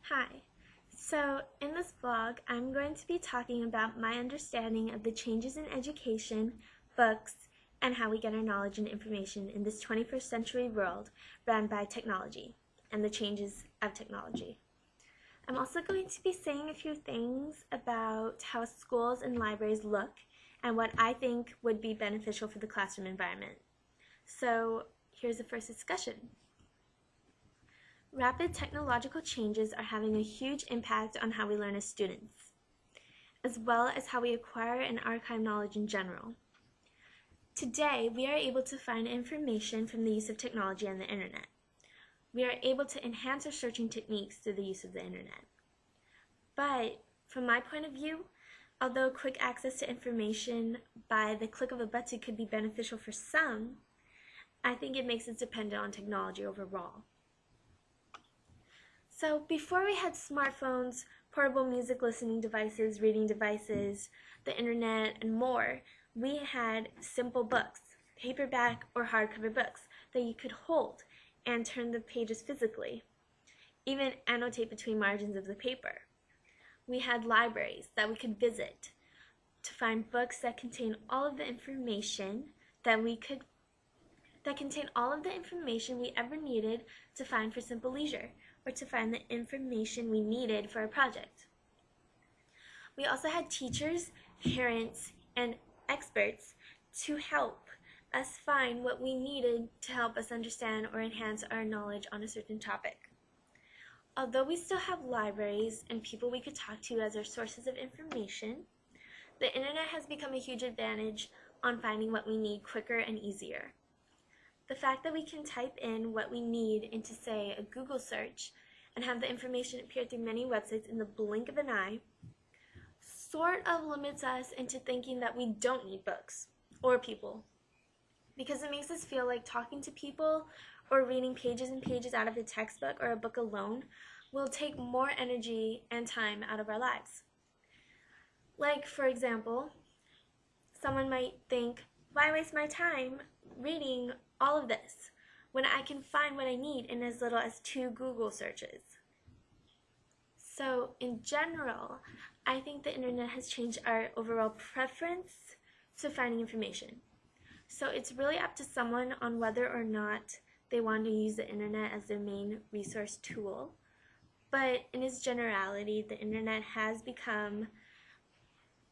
Hi. So, in this vlog, I'm going to be talking about my understanding of the changes in education, books, and how we get our knowledge and information in this 21st century world run by technology and the changes of technology. I'm also going to be saying a few things about how schools and libraries look and what I think would be beneficial for the classroom environment. So, here's the first discussion. Rapid technological changes are having a huge impact on how we learn as students, as well as how we acquire and archive knowledge in general. Today, we are able to find information from the use of technology and the internet. We are able to enhance our searching techniques through the use of the internet. But, from my point of view, although quick access to information by the click of a button could be beneficial for some, I think it makes us dependent on technology overall. So before we had smartphones, portable music listening devices, reading devices, the internet, and more, we had simple books, paperback or hardcover books that you could hold and turn the pages physically, even annotate between margins of the paper. We had libraries that we could visit to find books that contain all of the information we ever needed to find for simple leisure, or to find the information we needed for a project. We also had teachers, parents, and experts to help us find what we needed to help us understand or enhance our knowledge on a certain topic. Although we still have libraries and people we could talk to as our sources of information, the internet has become a huge advantage on finding what we need quicker and easier. The fact that we can type in what we need into, say, a Google search and have the information appear through many websites in the blink of an eye sort of limits us into thinking that we don't need books or people, because it makes us feel like talking to people or reading pages and pages out of a textbook or a book alone will take more energy and time out of our lives. Like, for example, someone might think, why waste my time reading all of this when I can find what I need in as little as 2 Google searches? So in general, I think the internet has changed our overall preference to finding information. So it's really up to someone on whether or not they want to use the internet as their main resource tool. But in its generality, the internet has become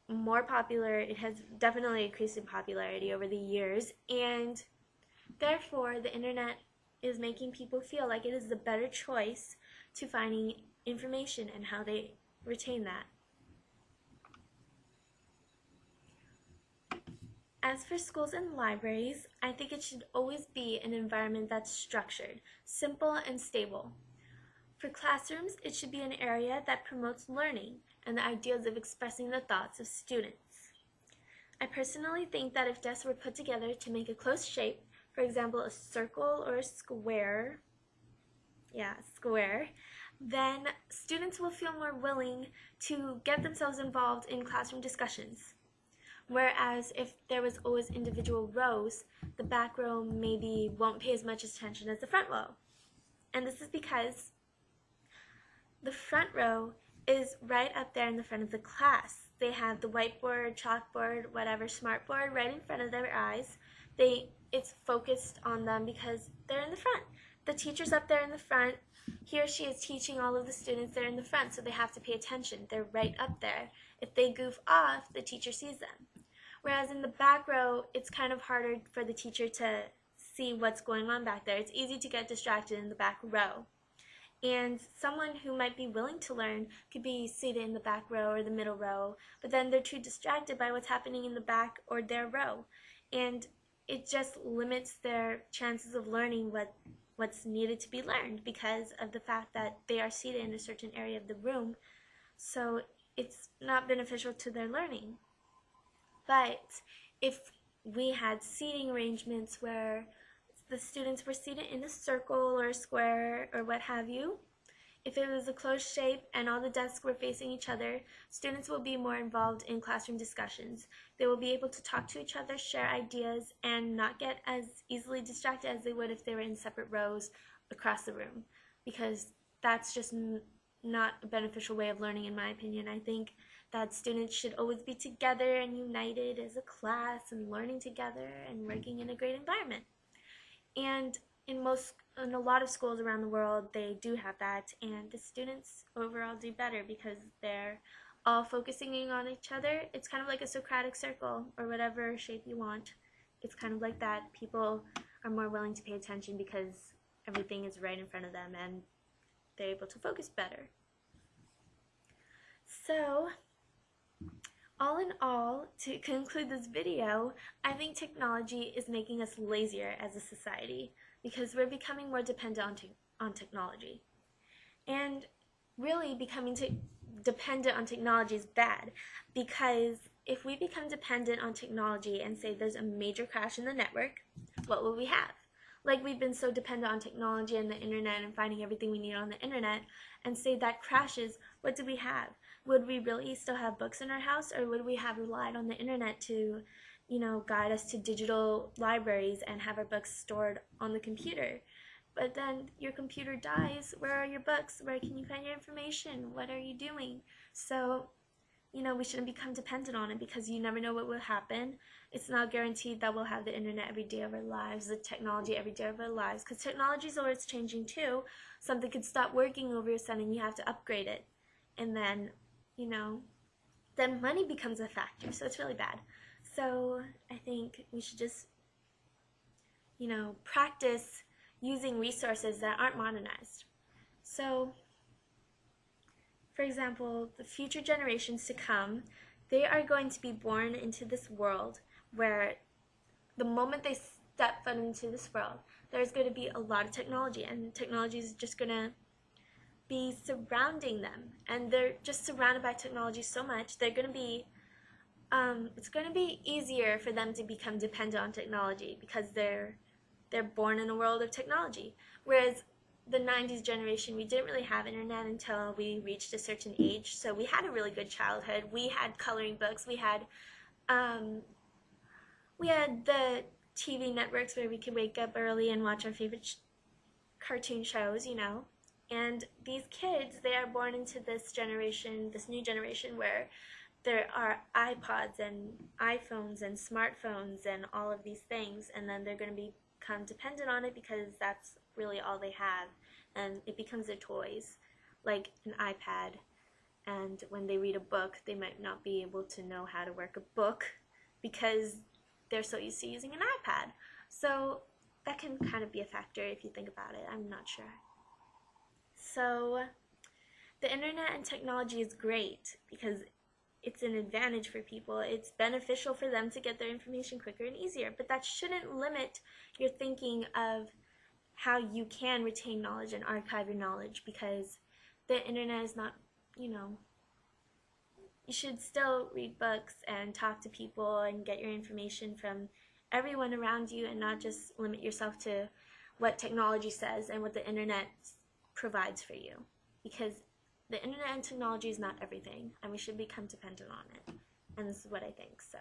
more popular. It has definitely increased in popularity over the years, and therefore the internet is making people feel like it is the better choice to finding information and how they retain that. As for schools and libraries, I think it should always be an environment that's structured, simple, and stable. For classrooms, it should be an area that promotes learning and the ideas of expressing the thoughts of students. I personally think that if desks were put together to make a close shape, for example, a circle or a square, then students will feel more willing to get themselves involved in classroom discussions. Whereas if there was always individual rows, the back row maybe won't pay as much attention as the front row. And this is because the front row is right up there in the front of the class. They have the whiteboard, chalkboard, whatever, smartboard right in front of their eyes. It's focused on them because they're in the front. The teacher's up there in the front. He or she is teaching all of the students. They're in the front, so they have to pay attention. They're right up there. If they goof off, the teacher sees them. Whereas in the back row, it's kind of harder for the teacher to see what's going on back there. It's easy to get distracted in the back row. And someone who might be willing to learn could be seated in the back row or the middle row, but then they're too distracted by what's happening in the back or their row. And it just limits their chances of learning what's needed to be learned because of the fact that they are seated in a certain area of the room. So it's not beneficial to their learning. But if we had seating arrangements where the students were seated in a circle or a square or what have you, if it was a closed shape and all the desks were facing each other, students will be more involved in classroom discussions. They will be able to talk to each other, share ideas, and not get as easily distracted as they would if they were in separate rows across the room, because that's just not a beneficial way of learning, in my opinion. I think that students should always be together and united as a class and learning together and working in a great environment. And in a lot of schools around the world, they do have that, and the students overall do better because they're all focusing in on each other. It's kind of like a Socratic circle, or whatever shape you want. It's kind of like that. People are more willing to pay attention because everything is right in front of them and they're able to focus better. So, all in all, to conclude this video, I think technology is making us lazier as a society because we're becoming more dependent on technology. And really, becoming dependent on technology is bad, because if we become dependent on technology and say there's a major crash in the network, what will we have? Like, we've been so dependent on technology and the internet and finding everything we need on the internet, and say that crashes, what do we have? Would we really still have books in our house, or would we have relied on the internet to, guide us to digital libraries and have our books stored on the computer? But then your computer dies. Where are your books? Where can you find your information? What are you doing? So, we shouldn't become dependent on it, because you never know what will happen. It's not guaranteed that we'll have the internet every day of our lives, the technology every day of our lives, because technology is always changing too. Something could stop working over a sudden, you have to upgrade it. And then, then money becomes a factor, so it's really bad. So I think we should just, practice using resources that aren't modernized. So, for example, the future generations to come, they are going to be born into this world where the moment they step foot into this world, there's going to be a lot of technology, and technology is just going to be surrounding them, and they're just surrounded by technology so much, they're going to be, it's going to be easier for them to become dependent on technology because they're born in a world of technology. Whereas the 90s generation, we didn't really have internet until we reached a certain age, so we had a really good childhood. We had coloring books, we had the TV networks where we could wake up early and watch our favorite cartoon shows, and these kids, they are born into this generation, this new generation, where there are iPods and iPhones and smartphones and all of these things, and then they're going to become dependent on it because that's really all they have, and it becomes their toys, like an iPad. And when they read a book, they might not be able to know how to work a book because they're so used to using an iPad. So that can kind of be a factor if you think about it. I'm not sure. So the internet and technology is great because it's an advantage for people. It's beneficial for them to get their information quicker and easier, but that shouldn't limit your thinking of how you can retain knowledge and archive your knowledge, because the internet is not, you should still read books and talk to people and get your information from everyone around you, and not just limit yourself to what technology says and what the internet provides for you, because the internet and technology is not everything, and we should become dependent on it. And this is what I think. So